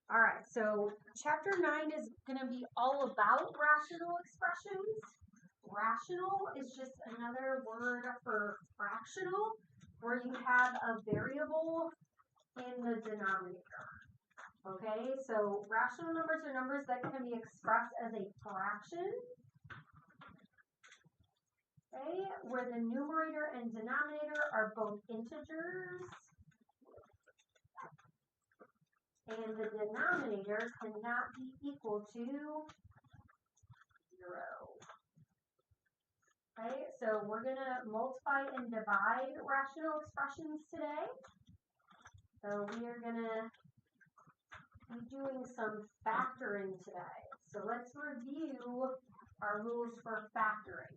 All right, so chapter 9 is going to be all about rational expressions. Rational is just another word for fractional, where you have a variable in the denominator. Okay, so rational numbers are numbers that can be expressed as a fraction. Okay, where the numerator and denominator are both integers. And the denominator cannot be equal to 0. Okay, so we're going to multiply and divide rational expressions today. So we are going to be doing some factoring today. So let's review our rules for factoring.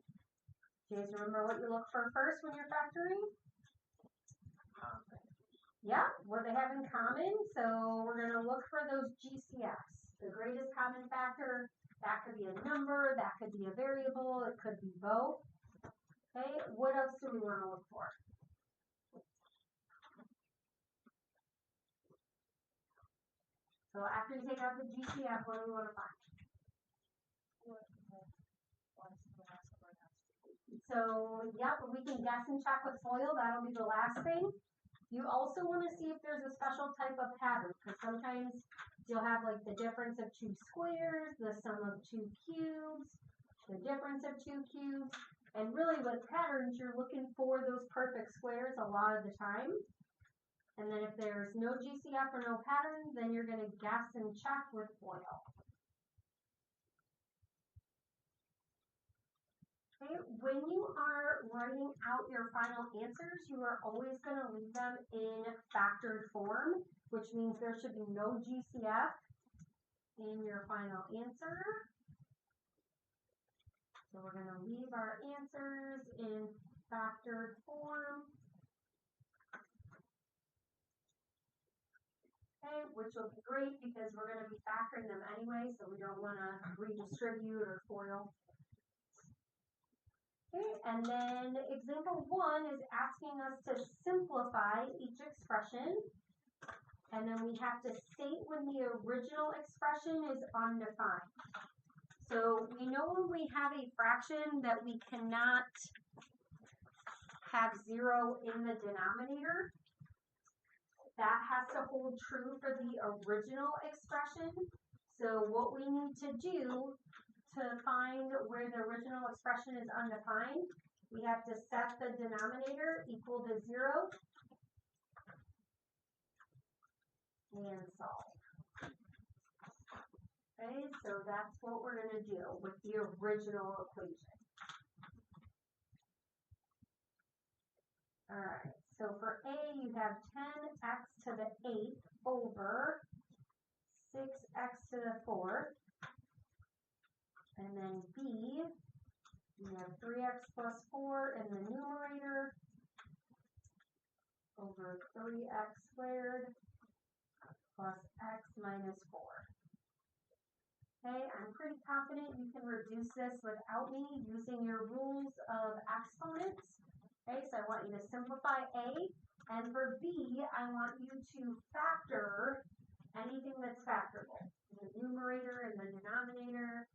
Do you guys remember what you look for first when you're factoring? Yeah, what they have in common. So we're going to look for those GCFs. The greatest common factor, that could be a number, that could be a variable, it could be both. Okay, what else do we want to look for? So after you take out the GCF, what do we want to find? So, yep, we can guess and check with FOIL. That'll be the last thing. You also want to see if there's a special type of pattern, because sometimes you'll have like the difference of two squares, the sum of two cubes, the difference of two cubes. And really with patterns, you're looking for those perfect squares a lot of the time. And then if there's no GCF or no pattern, then you're going to guess and check with FOIL. Okay, when you are writing out your final answers, you are always going to leave them in factored form, which means there should be no GCF in your final answer. So we're going to leave our answers in factored form. Okay, which will be great because we're going to be factoring them anyway, so we don't want to redistribute or FOIL. Okay, and then example 1 is asking us to simplify each expression. And then we have to state when the original expression is undefined. So we know when we have a fraction that we cannot have 0 in the denominator. That has to hold true for the original expression. So what we need to do to find where the original expression is undefined, we have to set the denominator equal to 0 and solve. Okay, so that's what we're going to do with the original equation. All right, so for A, you have 10x to the 8th over 6x to the 4th. And then B, you have 3x plus 4 in the numerator over 3x squared plus x minus 4. Okay, I'm pretty confident you can reduce this without me using your rules of exponents. Okay, so I want you to simplify A, and for B, I want you to factor anything that's factorable. The numerator and the denominator.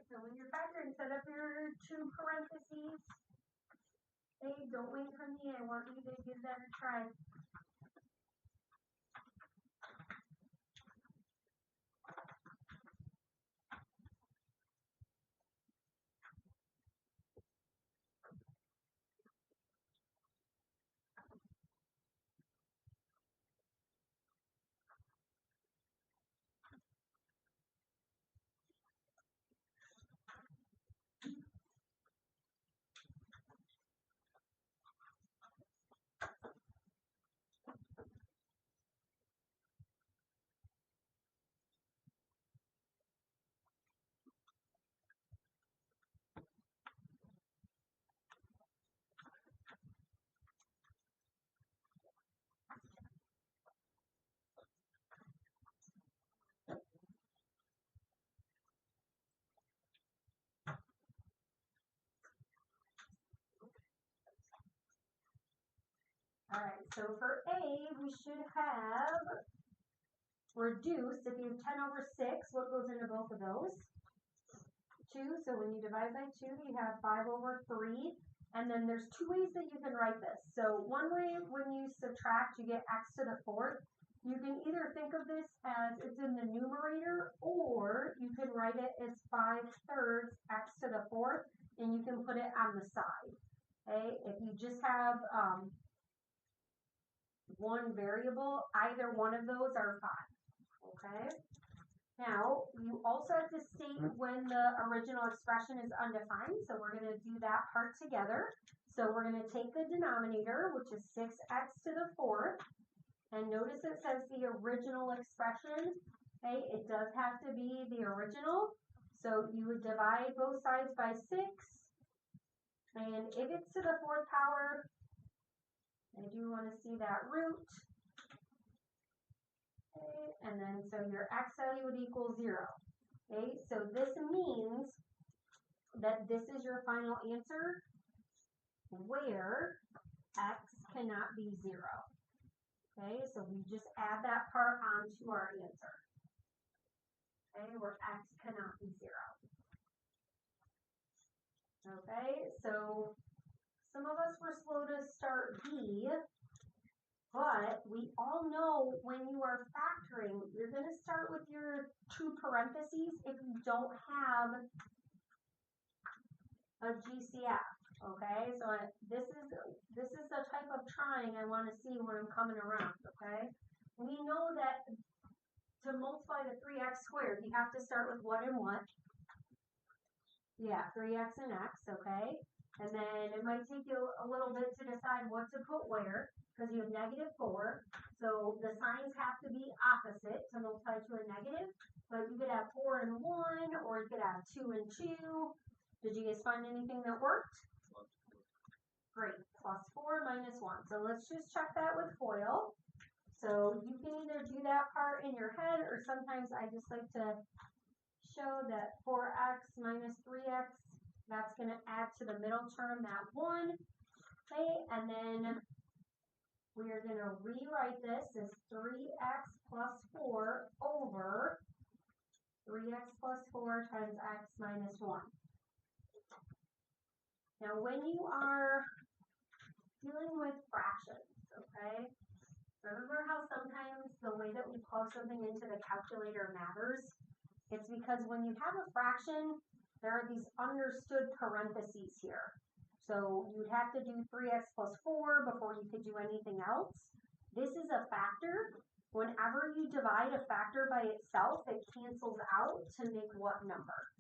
so when you're factoring, set up your two parentheses. Hey, don't wait for me. I want you to give that a try. All right, so for A, we should have reduced. If you have 10 over 6, what goes into both of those? 2. So when you divide by 2, you have 5 over 3. And then there's two ways that you can write this. So one way, when you subtract, you get x to the 4th. You can either think of this as it's in the numerator, or you can write it as 5/3 x to the 4th, and you can put it on the side. Okay, if you just have one variable, either one of those are fine. Okay. Now, you also have to state when the original expression is undefined, so we're going to do that part together. So we're going to take the denominator, which is 6x to the 4th, and notice it says the original expression. Okay, it does have to be the original, so you would divide both sides by 6, and if it's to the 4th power, I do want to see that root. Okay, and then so your x value would equal 0. Okay, so this means that this is your final answer where x cannot be 0. Okay, so we just add that part onto our answer. Okay, where x cannot be 0. Okay, so some of us were slow to start B, but we all know when you are factoring, you're going to start with your two parentheses if you don't have a GCF. Okay, so this is the type of trying I want to see when I'm coming around. Okay, we know that to multiply the 3x squared, you have to start with what and what? Yeah, 3x and x. Okay, and then it might take you a little bit to decide what to put where, because you have -4. So the signs have to be opposite to multiply to a negative. But you could have 4 and 1, or you could have 2 and 2. Did you guys find anything that worked? Great, +4 -1. So let's just check that with FOIL. So you can either do that part in your head, or sometimes I just like to show that 4x minus 3x, that's going to add to the middle term, that 1. Okay, and then we are going to rewrite this as 3x plus 4 over 3x plus 4 times x minus 1. Now, when you are dealing with fractions, okay, remember how sometimes the way that we plug something into the calculator matters? It's because when you have a fraction, there are these understood parentheses here. So you'd have to do 3x plus 4 before you could do anything else. This is a factor. Whenever you divide a factor by itself, it cancels out to make what number?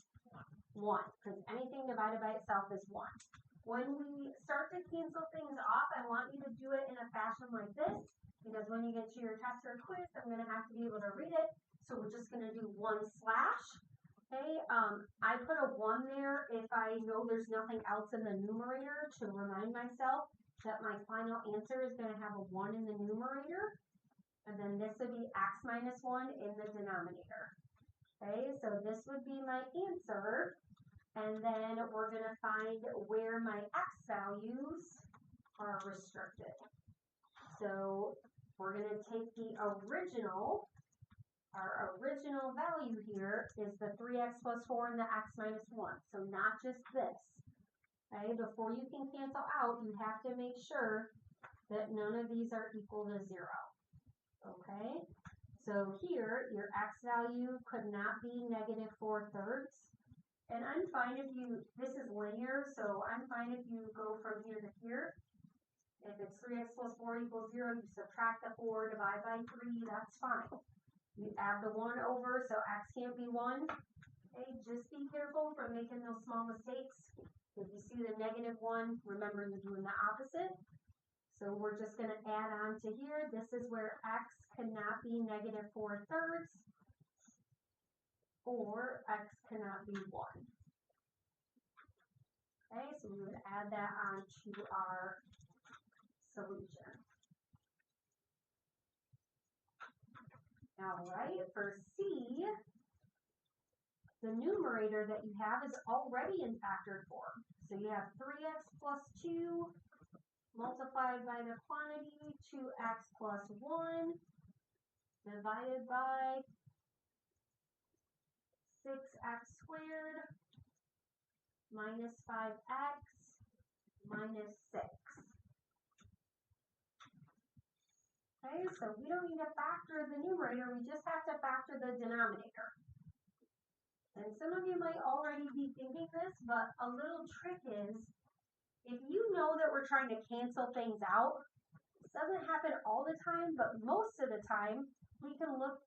1, because anything divided by itself is 1. When we start to cancel things off, I want you to do it in a fashion like this, because when you get to your test or quiz, I'm going to have to be able to read it. So we're just going to do 1/. Okay, I put a 1 there if I know there's nothing else in the numerator to remind myself that my final answer is going to have a 1 in the numerator. And then this would be x minus 1 in the denominator. Okay, so this would be my answer. And then we're going to find where my x values are restricted. So we're going to take the original original value here is the 3x plus 4 and the x minus 1. So not just this. Okay, before you can cancel out, you have to make sure that none of these are equal to 0. Okay, so here your x value could not be negative 4/3. And I'm fine if you, this is linear, so I'm fine if you go from here to here. If it's 3x plus 4 equals 0, you subtract the 4, divide by 3, that's fine. You add the 1 over, so x can't be 1. Okay, just be careful from making those small mistakes. If you see the negative 1, remember you're doing the opposite. So we're just going to add on to here. This is where x cannot be negative 4/3, or x cannot be 1. Okay, so we would add that on to our solution. All right, for C, the numerator that you have is already in factored form. So you have 3x plus 2 multiplied by the quantity, 2x plus 1 divided by 6x squared minus 5x minus 6. Okay, so we don't need to factor the numerator, we just have to factor the denominator. And some of you might already be thinking this, but a little trick is, if you know that we're trying to cancel things out, it doesn't happen all the time, but most of the time, we can look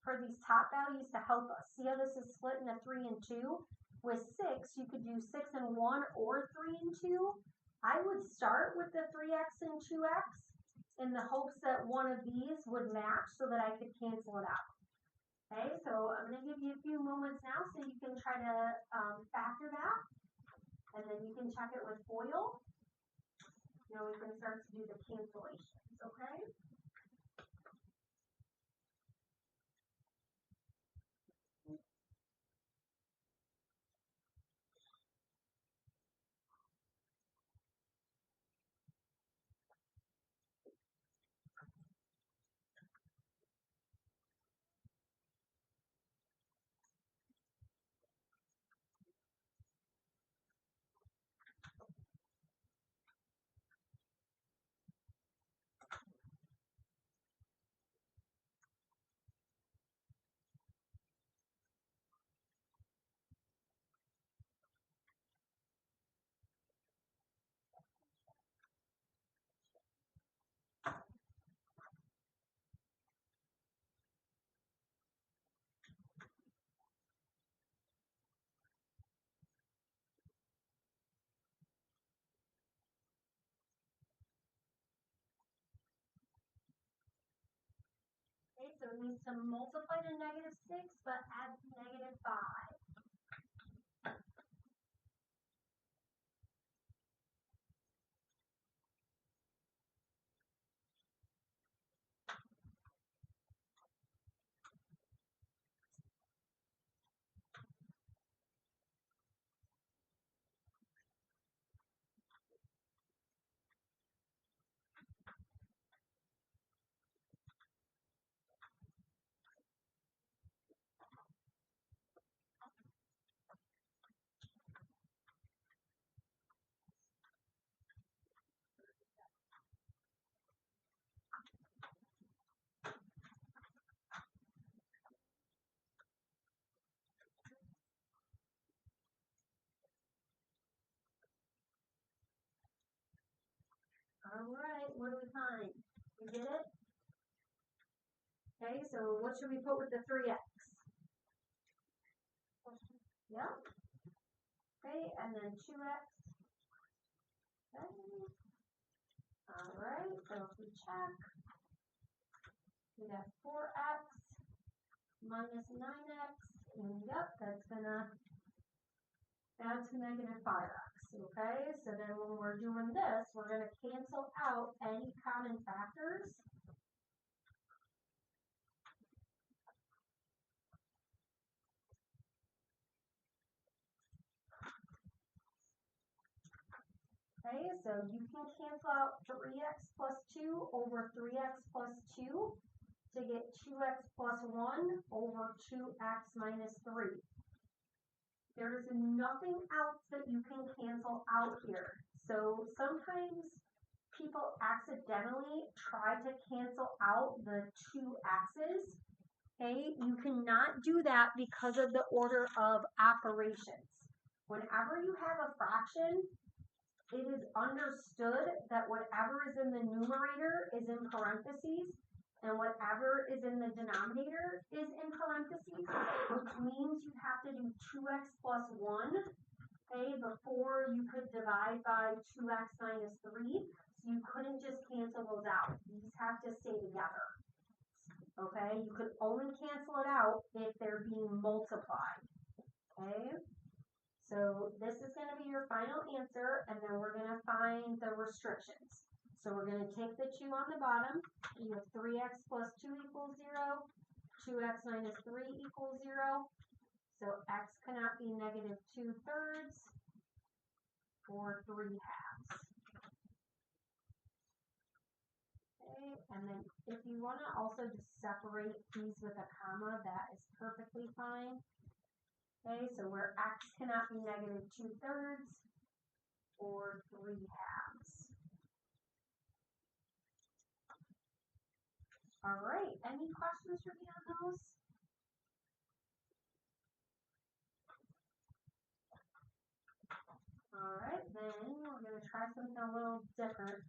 for these top values to help us. See how this is split into 3 and 2? With 6, you could do 6 and 1 or 3 and 2. I would start with the 3x and 2x in the hopes that one of these would match so that I could cancel it out. Okay, so I'm going to give you a few moments now so you can try to factor that, and then you can check it with FOIL. Now we can start to do the cancellations, okay? Okay, so it needs to multiply to negative 6, but add negative 5. All right, what do we find? You get it? Okay, so what should we put with the 3x? Yeah. Okay, and then 2x. Okay. All right, so if we check, we got 4x minus 9x, and yep, that's gonna add to negative 5x. Okay, so then when we're doing this, we're gonna cancel out any common factors. Okay, so you can cancel out 3x plus 2 over 3x plus 2. to get 2x plus 1 over 2x minus 3. There is nothing else that you can cancel out here. So sometimes people accidentally try to cancel out the 2 x's. Okay, you cannot do that because of the order of operations. Whenever you have a fraction, it is understood that whatever is in the numerator is in parentheses, and whatever is in the denominator is in parentheses, which means you have to do 2x plus 1, okay, before you could divide by 2x minus 3. So you couldn't just cancel those out. These have to stay together. Okay, you could only cancel it out if they're being multiplied. Okay, so this is going to be your final answer, and then we're going to find the restrictions. So we're going to take the 2 on the bottom. You have 3x plus 2 equals 0, 2x minus 3 equals 0. So x cannot be negative 2/3 or 3/2. Okay, and then if you want to also just separate these with a comma, that is perfectly fine. Okay, so where x cannot be negative 2/3 or 3/2. All right, any questions for me on those? All right, then we're going to try something a little different.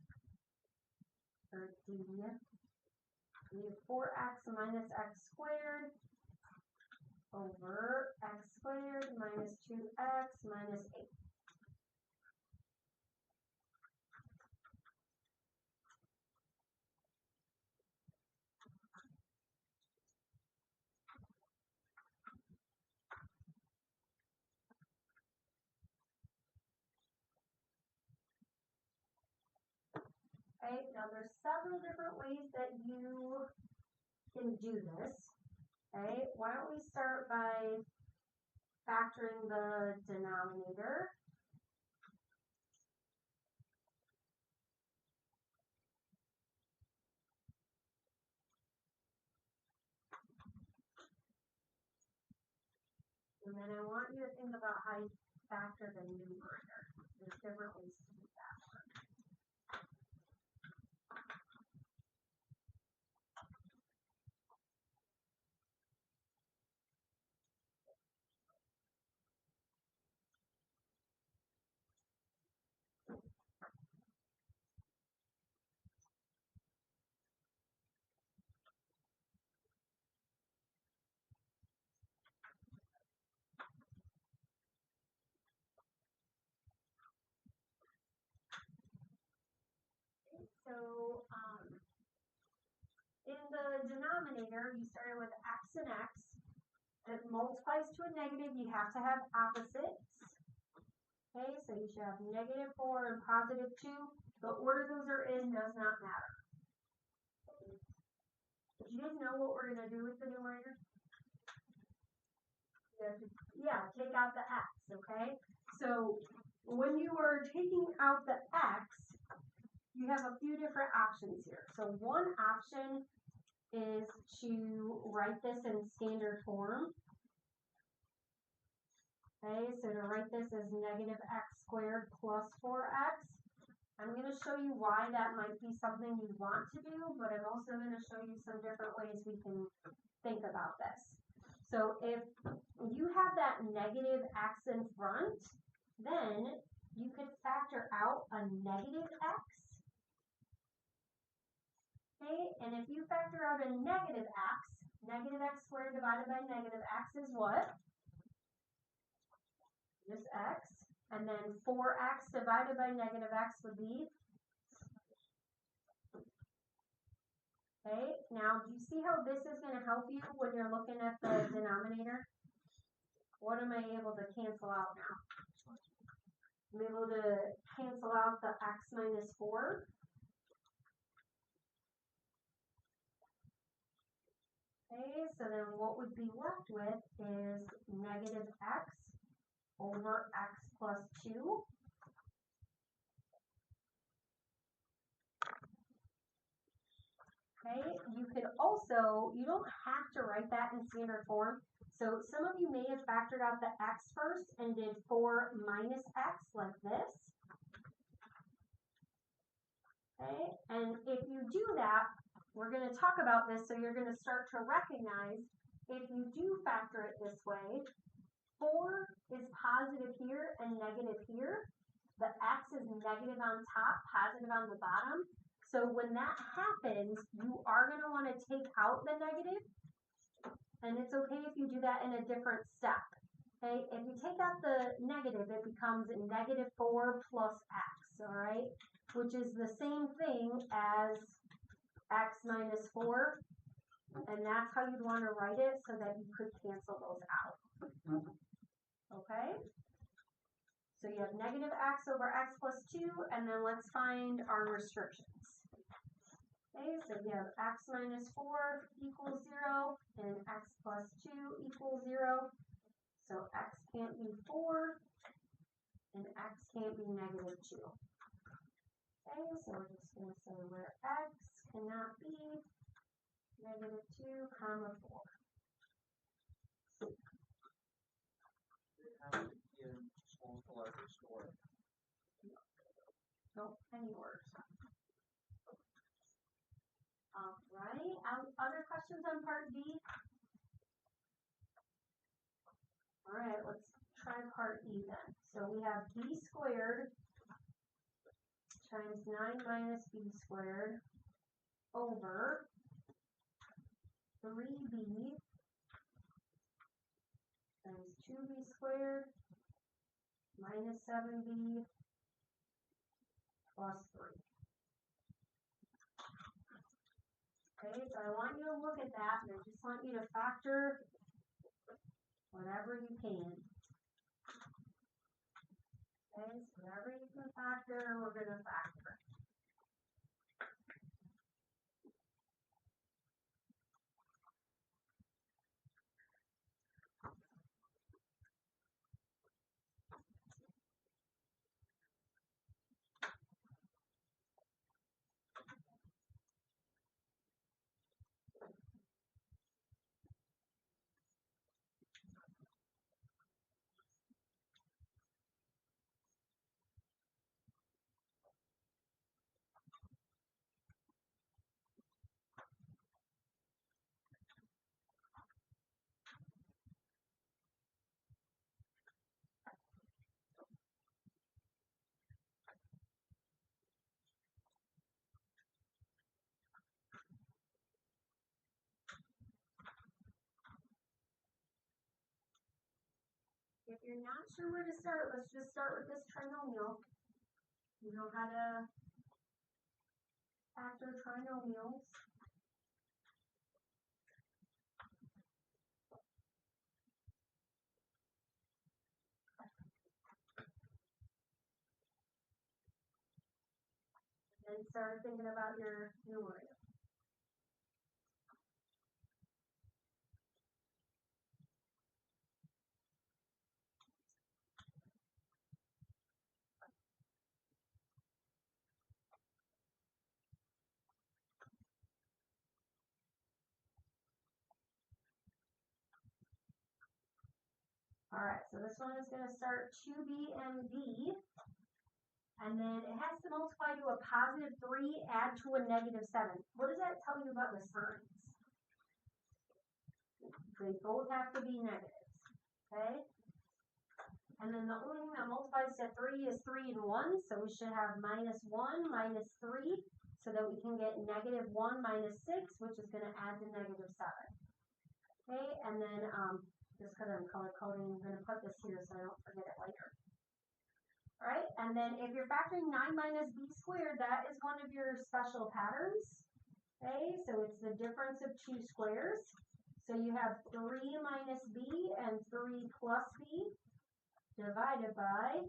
For D, we have 4x minus x squared over x squared minus 2x minus 8. Okay, now there's several different ways that you can do this. Okay, why don't we start by factoring the denominator. And then I want you to think about how you factor the numerator. There's different ways to do that. So in the denominator, you started with x and x. It multiplies to a negative. You have to have opposites. Okay, so you should have negative 4 and positive 2. The order those are in does not matter. Do you guys know what we're going to do with the numerator? Yeah, take out the x, okay? So when you are taking out the x, you have a few different options here. So one option is to write this in standard form. Okay, so to write this as negative x squared plus 4x. I'm going to show you why that might be something you want to do, but I'm also going to show you some different ways we can think about this. So if you have that negative x in front, then you could factor out a negative x. Okay, and if you factor out a negative x squared divided by negative x is what? This x. And then 4x divided by negative x would be. Okay, now do you see how this is going to help you when you're looking at the denominator? What am I able to cancel out now? I'm able to cancel out the x minus 4. Okay, so then what would be left with is negative x over x plus 2. Okay, you could also, you don't have to write that in standard form. So some of you may have factored out the x first and did 4 minus x like this. Okay, and if you do that, we're going to talk about this, so you're going to start to recognize if you do factor it this way, 4 is positive here and negative here. The x is negative on top, positive on the bottom. So when that happens, you are going to want to take out the negative, and it's okay if you do that in a different step. Okay, if you take out the negative, it becomes negative 4 plus x, all right, which is the same thing as x minus 4, and that's how you'd want to write it so that you could cancel those out. Okay, so you have negative x over x plus 2, and then let's find our restrictions. Okay, so we have x minus 4 equals 0, and x plus 2 equals 0. So x can't be 4, and x can't be negative 2. Okay, so we're just going to say where x cannot be negative 2, comma 4. Nope, any words. All right, other questions on part B? All right, let's try part E then. So we have b squared times 9 minus b squared over 3b times 2b squared minus 7b plus 3. Okay, so I want you to look at that, and I just want you to factor whatever you can. Okay, so whatever you can factor, we're going to factor. If you're not sure where to start, let's just start with this trinomial. You know how to factor trinomials. And start thinking about your numerator. All right, so this one is going to start 2b and b, and then it has to multiply to a positive 3, add to a negative 7. What does that tell you about the signs? They both have to be negatives, okay? And then the only thing that multiplies to 3 is 3 and 1, so we should have minus 1 minus 3, so that we can get negative 1 minus 6, which is going to add to negative 7. Okay, and then just because I'm color coding, I'm going to put this here so I don't forget it later. All right, and then if you're factoring 9 minus b squared, that is one of your special patterns. Okay, so it's the difference of 2 squares. So you have 3 minus b and 3 plus b divided by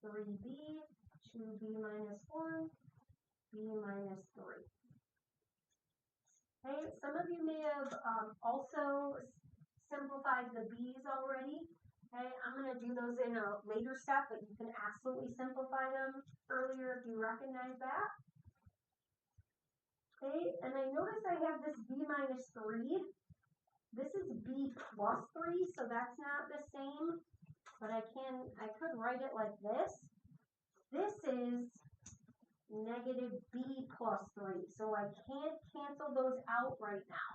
3b, 2b minus 1, b minus 3. Okay, some of you may have also simplified the b's already. Okay, I'm going to do those in a later step, but you can absolutely simplify them earlier if you recognize that. Okay, and I notice I have this b minus 3. This is b plus 3, so that's not the same, but I could write it like this. This is negative b plus 3, so I can't cancel those out right now.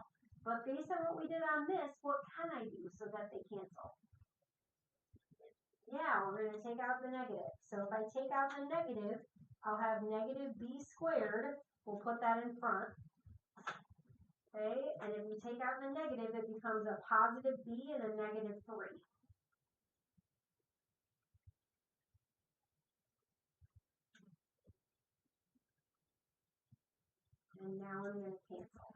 But based on what we did on this, what can I do so that they cancel? Yeah, we're going to take out the negative. So if I take out the negative, I'll have negative b squared. We'll put that in front. Okay, and if we take out the negative, it becomes a positive b and a negative 3. And now I'm going to cancel.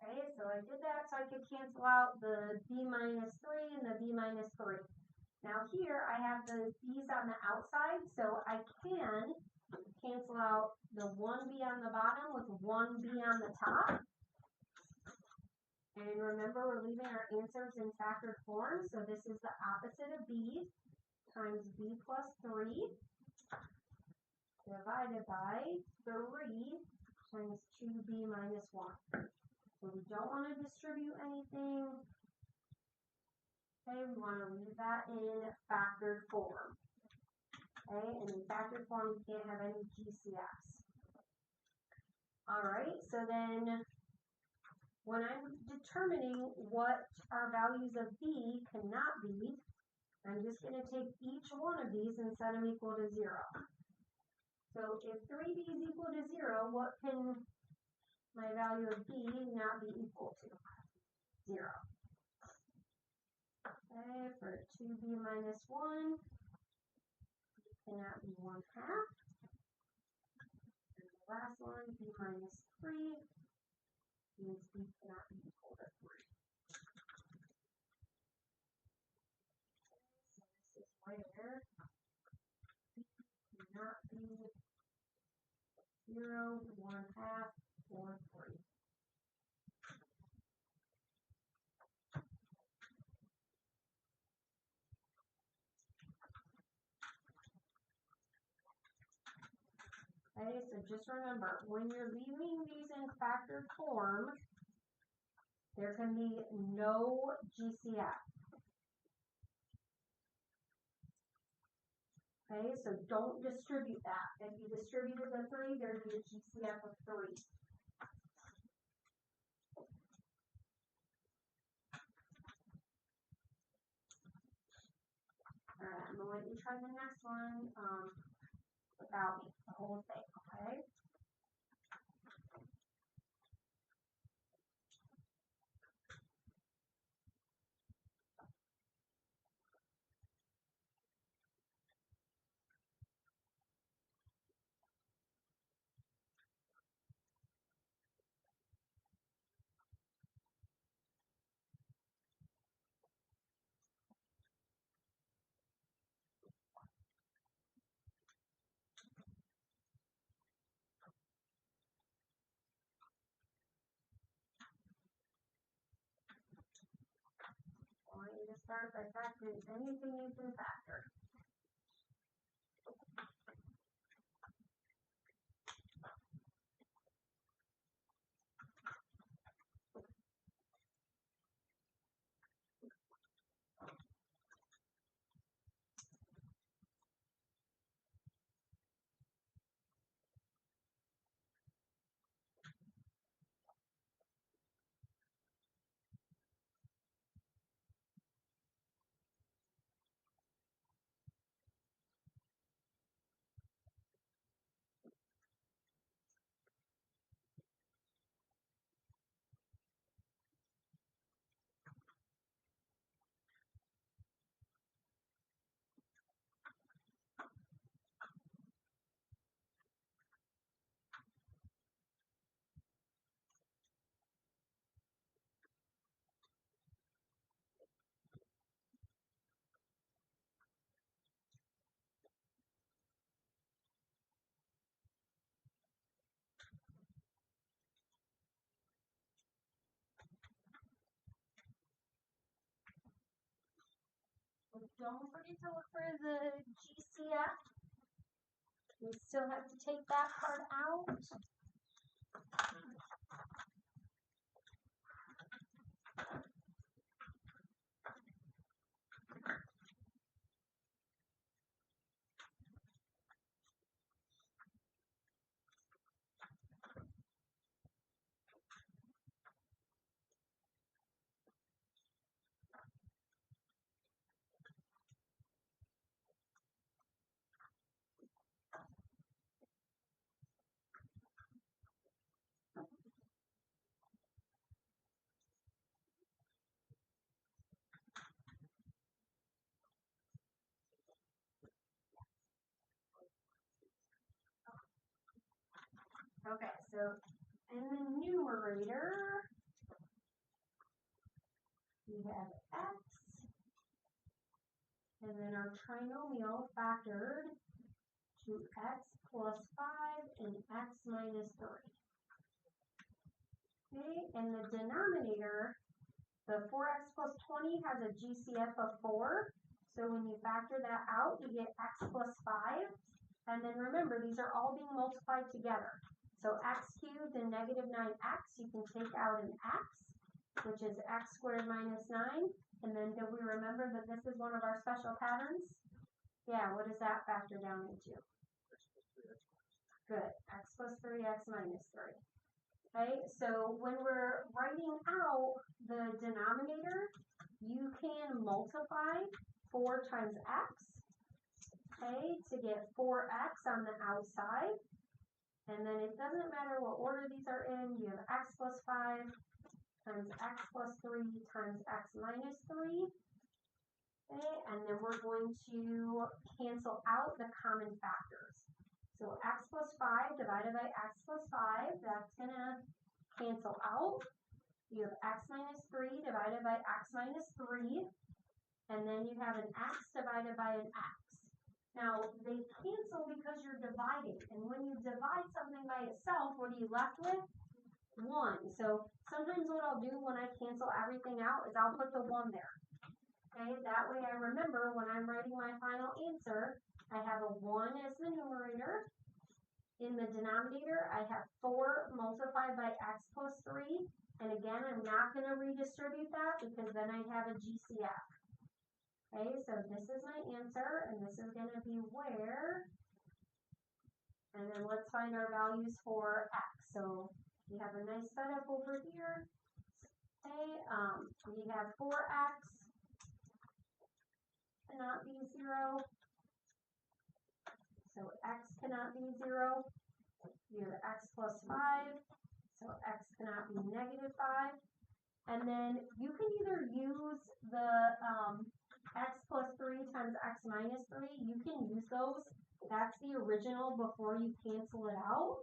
Okay, so I did that so I could cancel out the b minus 3 and the b minus 3. Now here I have the b's on the outside, so I can cancel out the 1b on the bottom with 1b on the top. And remember, we're leaving our answers in factored form, so this is the opposite of b times b plus 3 divided by 3 times 2b minus 1. So we don't want to distribute anything. Okay, we want to leave that in factored form. Okay, and in factored form, you can't have any GCFs. All right, so then when I'm determining what our values of b cannot be, I'm just going to take each one of these and set them equal to 0. So if 3b is equal to 0, what can my value of b not be equal to? 0. Okay, for 2b minus 1, cannot be 1/2. And the last one, b minus 3, means b cannot be equal to 3. So this is where b cannot be 0, 1/2, or 3. Okay, so just remember, when you're leaving these in factored form, there can be no GCF. Okay, so don't distribute that. If you distributed the 3, there'd be a GCF of 3. Alright, I'm going to let you try the next one without me, the whole thing, okay? I want you to start by factoring anything you can factor. don't forget to look for the GCF. We still have to take that part out. Okay, so in the numerator, we have x, and then our trinomial factored to x plus 5 and x minus 3. Okay, and the denominator, the 4x plus 20 has a GCF of 4. So when you factor that out, you get x plus 5. And then remember, these are all being multiplied together. So x cubed and negative 9x, you can take out an x, which is x squared minus 9. And then do we remember that this is one of our special patterns? Yeah, what does that factor down into? Good, x plus 3x minus 3. Okay, so when we're writing out the denominator, you can multiply 4 times x, okay, to get 4x on the outside. And then it doesn't matter what order these are in, you have x plus 5 times x plus 3 times x minus 3. Okay, and then we're going to cancel out the common factors. So x plus 5 divided by x plus 5, that's going to cancel out. You have x minus 3 divided by x minus 3, and then you have an x divided by an x. Now, they cancel because you're dividing, and when you divide something by itself, what are you left with? 1. So sometimes what I'll do when I cancel everything out is I'll put the 1 there. Okay, that way I remember when I'm writing my final answer, I have a 1 as the numerator. In the denominator, I have 4 multiplied by x plus 3. And again, I'm not going to redistribute that because then I have a GCF. Okay, so this is my answer, and this is going to be where. And then let's find our values for x. So we have a nice setup over here. Okay, we have 4x cannot be 0. So x cannot be 0. You have x plus 5. So x cannot be negative 5. And then you can either use the x plus 3 times x minus 3. You can use those. That's the original before you cancel it out.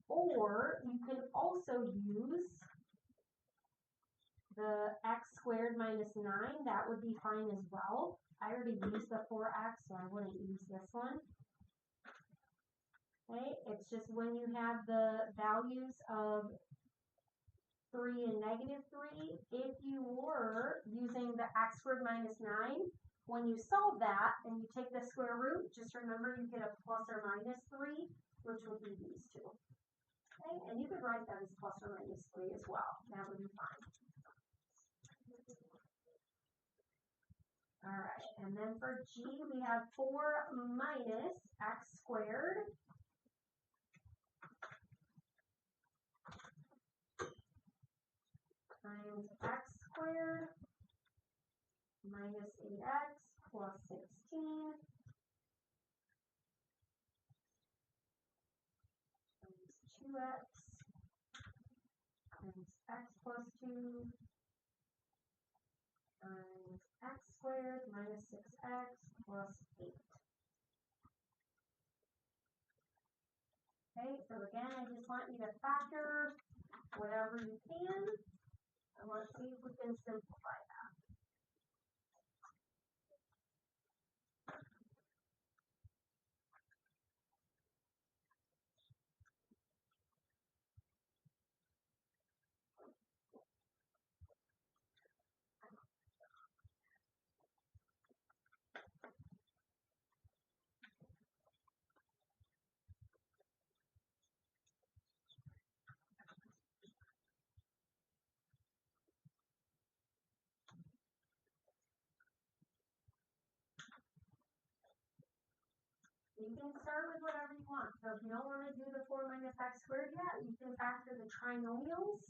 Or you can also use the x squared minus 9. That would be fine as well. I already used the 4x, so I wouldn't use this one. Okay, it's just when you have the values of 3 and negative 3, if you were using the x squared minus 9, when you solve that and you take the square root, just remember you get a plus or minus 3, which would be these two. Okay, and you could write that as plus or minus 3 as well. That would be fine. All right, and then for g, we have 4 minus x squared times x squared minus 8x plus 16 times 2x times x plus 2 times x squared minus 6x plus 8. Okay, so again, I just want you to factor whatever you can, and let's see if we can simplify that. you can start with whatever you want. So if you don't want to do the 4 minus x squared yet, you can factor the trinomials.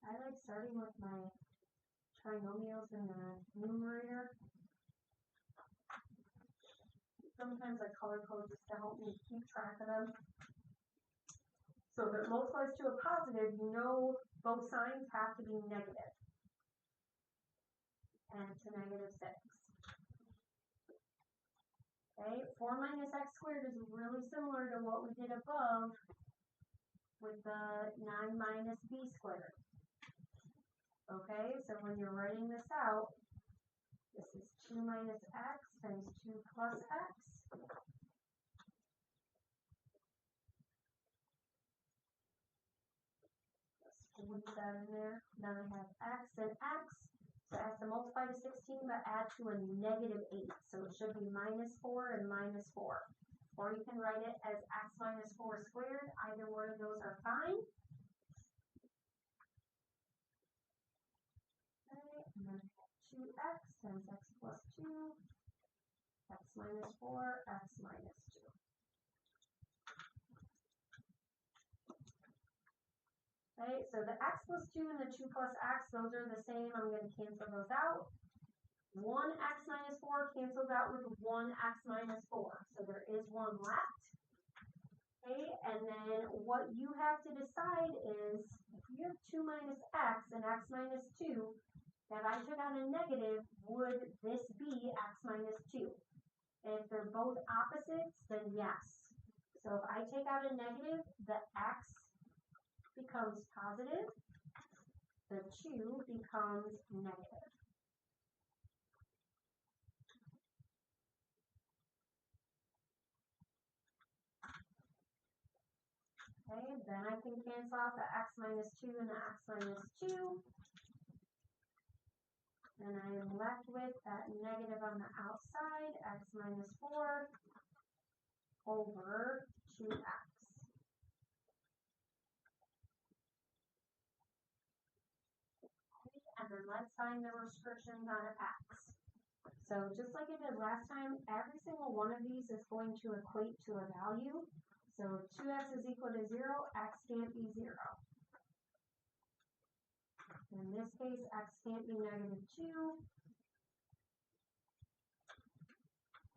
I like starting with my trinomials in the numerator. Sometimes I color code just to help me keep track of them. So if it multiplies to a positive, you know both signs have to be negative. And to -6. Okay, 4 minus x squared is really similar to what we did above with the 9 minus b squared. Okay, so when you're writing this out, this is 2 minus x times 2 plus x. Let's leave that in there. Then I have x and x. So I have to multiply to 16, but add to a -8. So it should be -4 and -4. Or you can write it as x minus 4 squared. Either one of those are fine. Okay, and then I have 2x times x plus 2, x minus 4, x minus 2. Okay, so the x plus 2 and the 2 plus x, those are the same. I'm going to cancel those out. 1x minus 4 cancels out with 1x minus 4. So there is one left. Okay, and then what you have to decide is, if you have 2 minus x and x minus 2, if I took out a negative, would this be x minus 2? If they're both opposites, then yes. So if I take out a negative, the x becomes positive, the 2 becomes negative. Okay, then I can cancel out the x minus 2 and the x minus 2. And I am left with that negative on the outside, x minus 4 over 2x. And then let's find the restrictions on x. So just like I did last time, every single one of these is going to equate to a value. So 2x is equal to 0, x can't be 0. In this case, x can't be -2,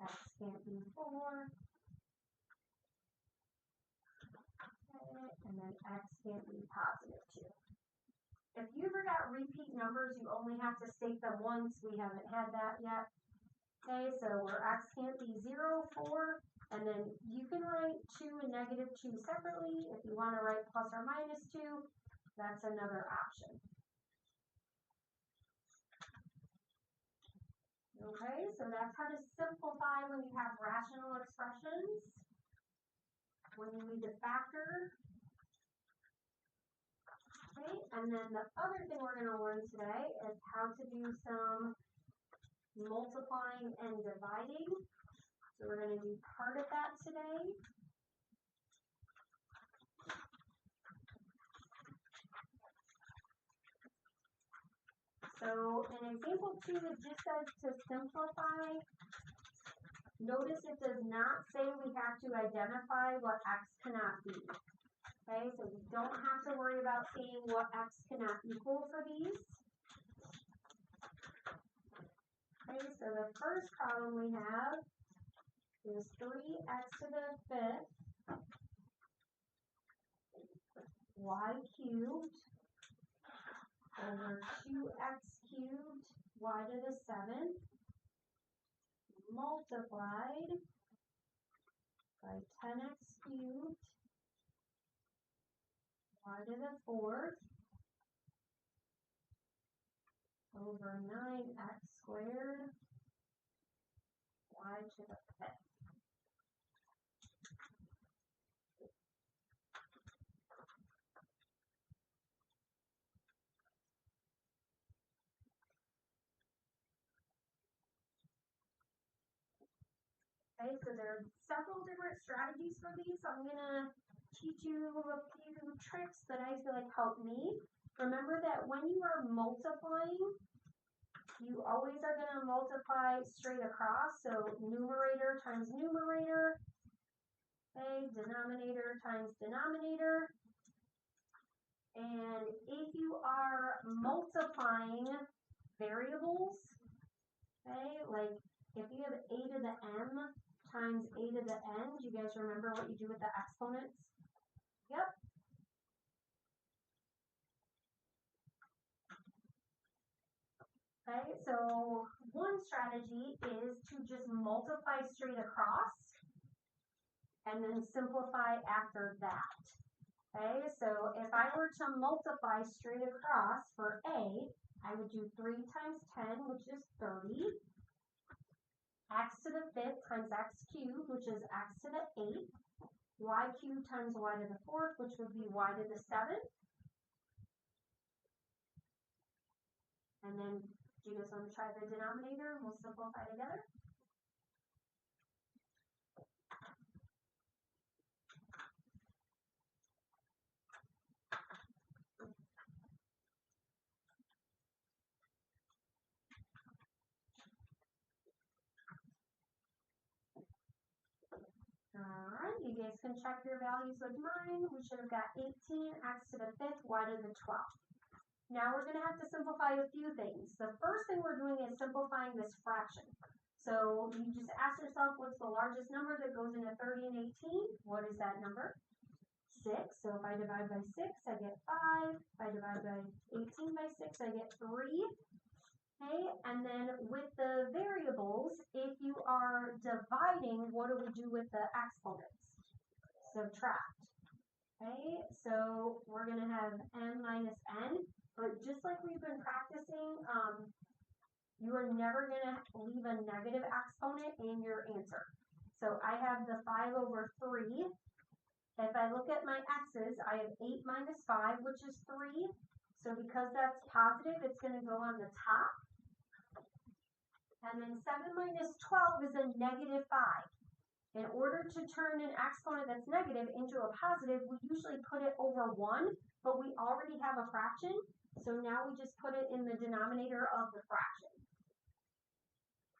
x can't be 4, okay, and then x can't be +2. If you ever got repeat numbers, you only have to state them once. We haven't had that yet. Okay, so where x can't be 0, 4, and then you can write 2 and -2 separately. If you want to write plus or minus 2, that's another option. Okay, so that's how to simplify when you have rational expressions. When you need to factor. Okay, and then the other thing we're going to learn today is how to do some multiplying and dividing. So we're going to do part of that today. So in example 2, it just says to simplify. Notice it does not say we have to identify what x cannot be. Okay, so we don't have to worry about seeing what x cannot equal for these. Okay, so the first problem we have is 3x to the 5th y cubed over 2x cubed y to the 7th multiplied by 10x cubed y to the 4th over 9x squared y to the 5th. Okay, so there are several different strategies for these. I'm going to teach you a few tricks that I feel like help me. Remember that when you are multiplying, you always are going to multiply straight across. So numerator times numerator, okay, denominator times denominator. And if you are multiplying variables, okay, like if you have a to the m times a to the n, do you guys remember what you do with the exponents? Yep. Okay, so one strategy is to just multiply straight across and then simplify after that. Okay, so if I were to multiply straight across for a, I would do 3 times 10, which is 30. X to the 5th times x cubed, which is x to the 8th. Y cubed times y to the 4th, which would be y to the 7th. And then, do you guys want to try the denominator? We'll simplify together. Alright, you guys can check your values with mine. We should have got 18, x to the 5th, y to the 12th. Now we're going to have to simplify a few things. The first thing we're doing is simplifying this fraction. So you just ask yourself, what's the largest number that goes into 30 and 18? What is that number? 6. So if I divide by 6, I get 5. If I divide by 18 by 6, I get 3. Okay, and then with the variables, if you are dividing, what do we do with the exponents? Subtract. Okay, so we're going to have n minus n, but just like we've been practicing, you are never going to leave a negative exponent in your answer. So I have the 5 over 3. If I look at my x's, I have 8 minus 5, which is 3. So because that's positive, it's going to go on the top. And then 7 minus 12 is a negative 5. In order to turn an exponent that's negative into a positive, we usually put it over 1, but we already have a fraction, so now we just put it in the denominator of the fraction.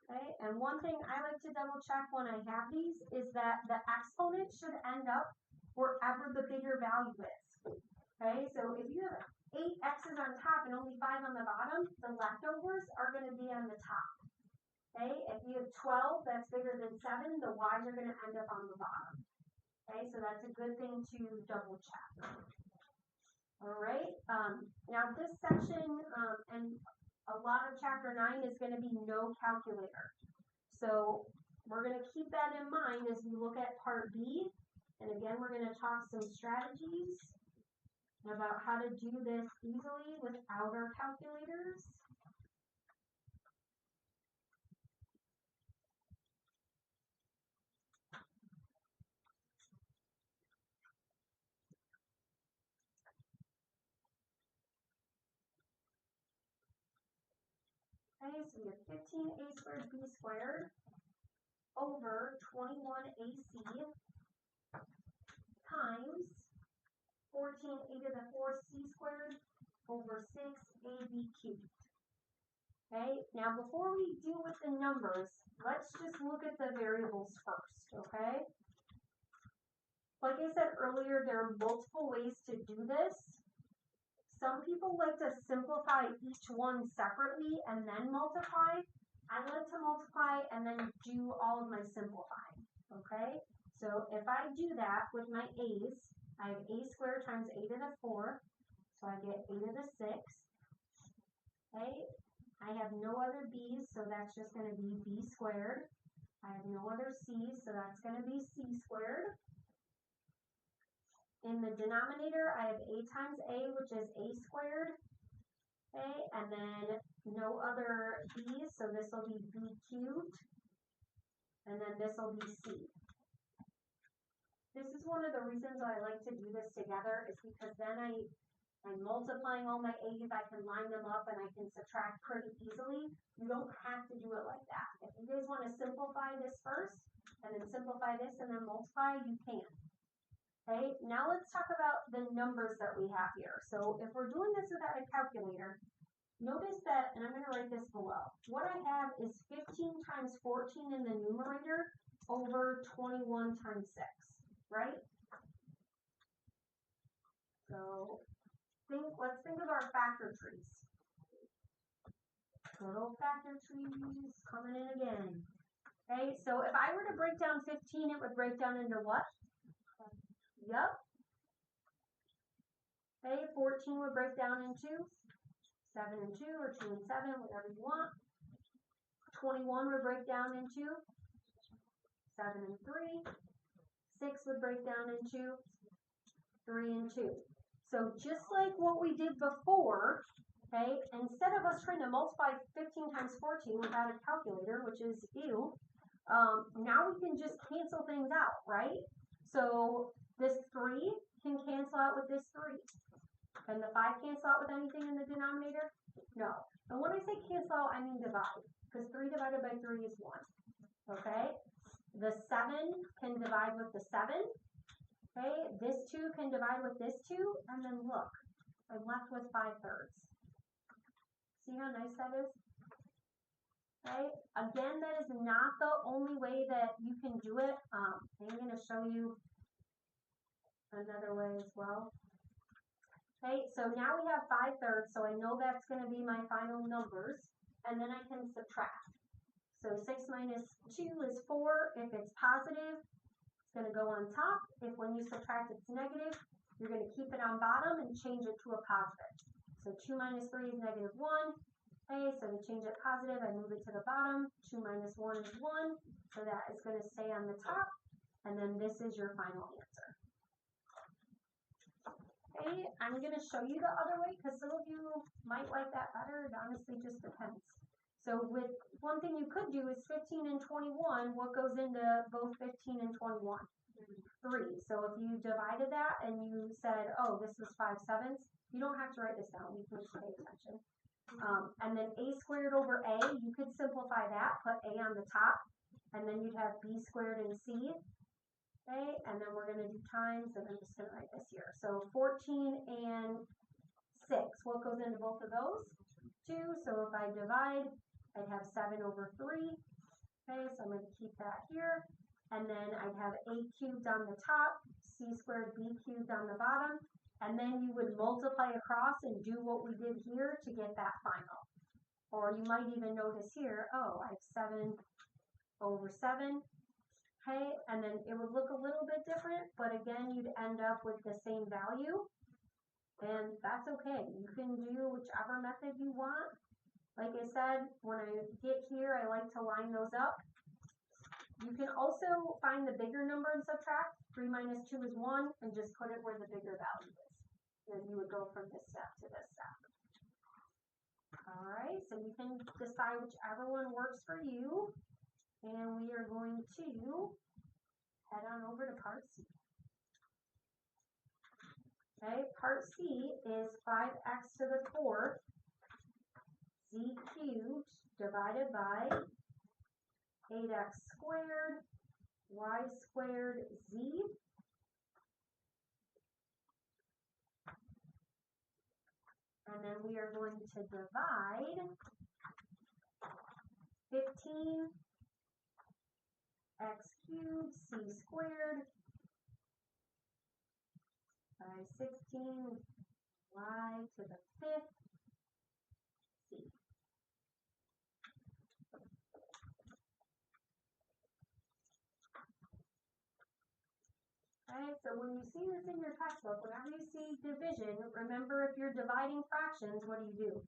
Okay, and one thing I like to double check when I have these is that the exponent should end up wherever the bigger value is. Okay, so if you have 8 x's on top and only 5 on the bottom, the leftovers are going to be on the top. Okay, if you have 12, that's bigger than 7, the y's are going to end up on the bottom. Okay, so that's a good thing to double check. All right, now this section and a lot of chapter 9 is going to be no calculator. So we're going to keep that in mind as we look at part B. And again, we're going to talk some strategies about how to do this easily without our calculators. Okay, so we have 15a squared b squared over 21ac times 14a to the 4th c squared over 6ab cubed. Okay, now before we deal with the numbers, let's just look at the variables first, okay? Like I said earlier, there are multiple ways to do this. Some people like to simplify each one separately and then multiply. I like to multiply and then do all of my simplifying, okay? So if I do that with my a's, I have a squared times a to the 4th, so I get a to the 6th, okay? I have no other b's, so that's just going to be b squared. I have no other c's, so that's going to be c squared. In the denominator, I have a times a, which is a squared, okay, and then no other b's, so this will be b cubed, and then this will be c. This is one of the reasons why I like to do this together, is because then I'm multiplying all my a's, I can line them up, and I can subtract pretty easily. You don't have to do it like that. If you guys want to simplify this first, and then simplify this, and then multiply, you can. Okay, now let's talk about the numbers that we have here. So if we're doing this without a calculator, notice that, and I'm going to write this below, what I have is 15 times 14 in the numerator over 21 times 6, right? So let's think of our factor trees. Good old factor trees coming in again. Okay, so if I were to break down 15, it would break down into what? Yep. Okay, 14 would break down into 7 and 2, or 2 and 7, whatever you want. 21 would break down into 7 and 3. 6 would break down into 3 and 2. So just like what we did before, okay, instead of us trying to multiply 15 times 14 without a calculator, which is ew, now we can just cancel things out, right? So this 3 can cancel out with this 3. Can the 5 cancel out with anything in the denominator? No. And when I say cancel out, I mean divide, because 3 divided by 3 is 1. Okay? The 7 can divide with the 7. Okay? This 2 can divide with this 2. And then look, I'm left with 5/3. See how nice that is? Okay? Again, that is not the only way that you can do it. I'm going to show you another way as well. Okay, so now we have 5/3, so I know that's going to be my final numbers, and then I can subtract. So 6 minus 2 is 4. If it's positive, it's going to go on top. If when you subtract it's negative, you're going to keep it on bottom and change it to a positive. So 2 minus 3 is negative 1. Okay, so to change it positive, I move it to the bottom. 2 minus 1 is 1, so that is going to stay on the top, and then this is your final answer. Okay, I'm going to show you the other way because some of you might like that better. It honestly just depends. So with one thing you could do is 15 and 21, what goes into both 15 and 21? 3. So if you divided that and you said, oh, this was 5/7, you don't have to write this down. You can just pay attention. And then a squared over a, you could simplify that, put a on the top, and then you'd have b squared and c. Okay, and then we're going to do times, and I'm just going to write this here. So 14 and 6, what goes into both of those? 2. So if I divide, I'd have 7 over 3. Okay, so I'm going to keep that here. And then I'd have a cubed on the top, c squared b cubed on the bottom. And then you would multiply across and do what we did here to get that final. Or you might even notice here, oh, I have 7 over 7. Okay, and then it would look a little bit different, but again, you'd end up with the same value. And that's okay. You can do whichever method you want. Like I said, when I get here, I like to line those up. You can also find the bigger number and subtract. 3 minus 2 is 1, and just put it where the bigger value is. Then you would go from this step to this step. All right, so you can decide whichever one works for you. And we are going to head on over to part C. Okay, part C is 5x to the 4th z cubed divided by 8x squared y squared z. And then we are going to divide 15 x cubed c squared by 16 y to the 5th c. Okay, so when you see this in your textbook, whenever you see division, remember if you're dividing fractions, what do?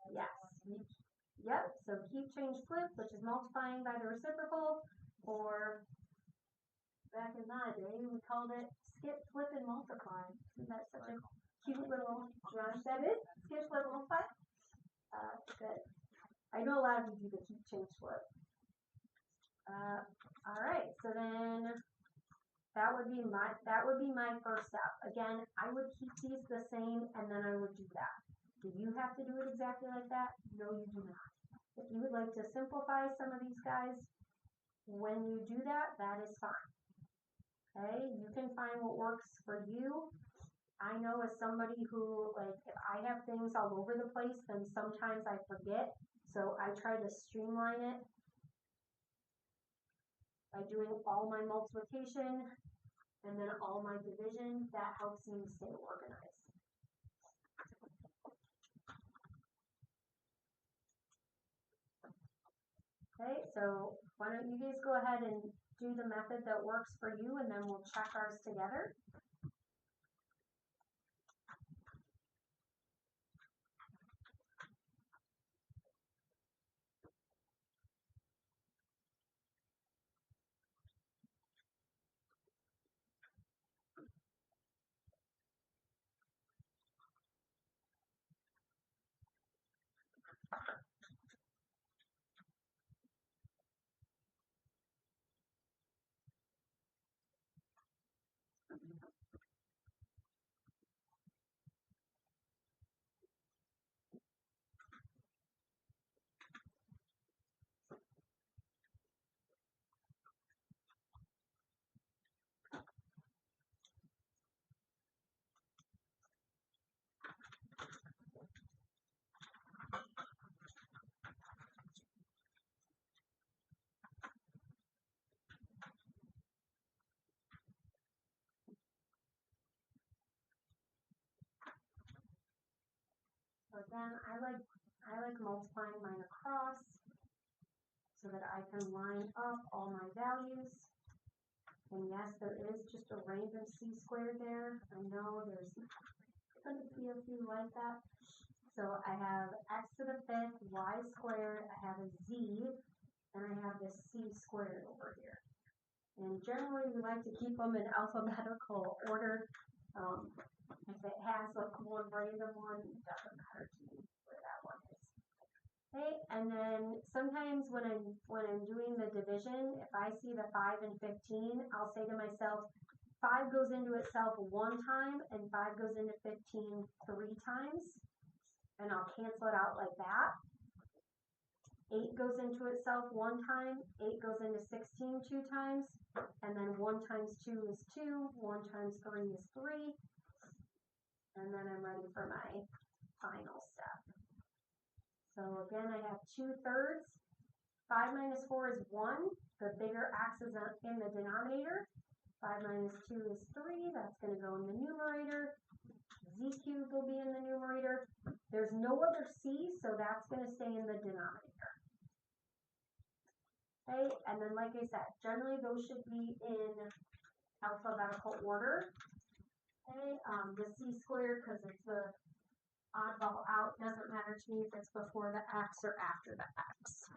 Yes. Yep, so keep, change, flip, which is multiplying by the reciprocal, or back in my day, we called it skip, flip, and multiply. Isn't that such a cute little rhyme? That is skip, flip, multiply. Good. I know a lot of you do the keep, change, flip. All right, so then that would be my first step. Again, I would keep these the same, and then I would do that. Do you have to do it exactly like that? No, you do not. If you would like to simplify some of these guys, when you do that, that is fine. Okay, you can find what works for you. I know as somebody who, like, if I have things all over the place, then sometimes I forget. So I try to streamline it by doing all my multiplication and then all my division. That helps me stay organized. Okay, so why don't you guys go ahead and do the method that works for you, and then we'll check ours together. So again, I like multiplying mine across so that I can line up all my values. And yes, there is just a random c squared there. I know there's going to be a few like that. So I have x to the fifth, y squared, I have a z, and I have this c squared over here. And generally we like to keep them in alphabetical order. If it has like one random one, it doesn't matter to me where that one is. Okay, and then sometimes when I'm doing the division, if I see the 5 and 15, I'll say to myself, 5 goes into itself one time and 5 goes into 15 3 times, and I'll cancel it out like that. 8 goes into itself one time, 8 goes into 16 2 times, and then 1 times 2 is 2, 1 times 3 is 3, and then I'm ready for my final step. So again, I have 2/3. 5 minus 4 is 1. The bigger x is in the denominator. 5 minus 2 is 3. That's going to go in the numerator. Z cubed will be in the numerator. There's no other c, so that's going to stay in the denominator. Okay, and then like I said, generally those should be in alphabetical order. Okay, the c squared, because it's the oddball out, doesn't matter to me if it's before the x or after the x.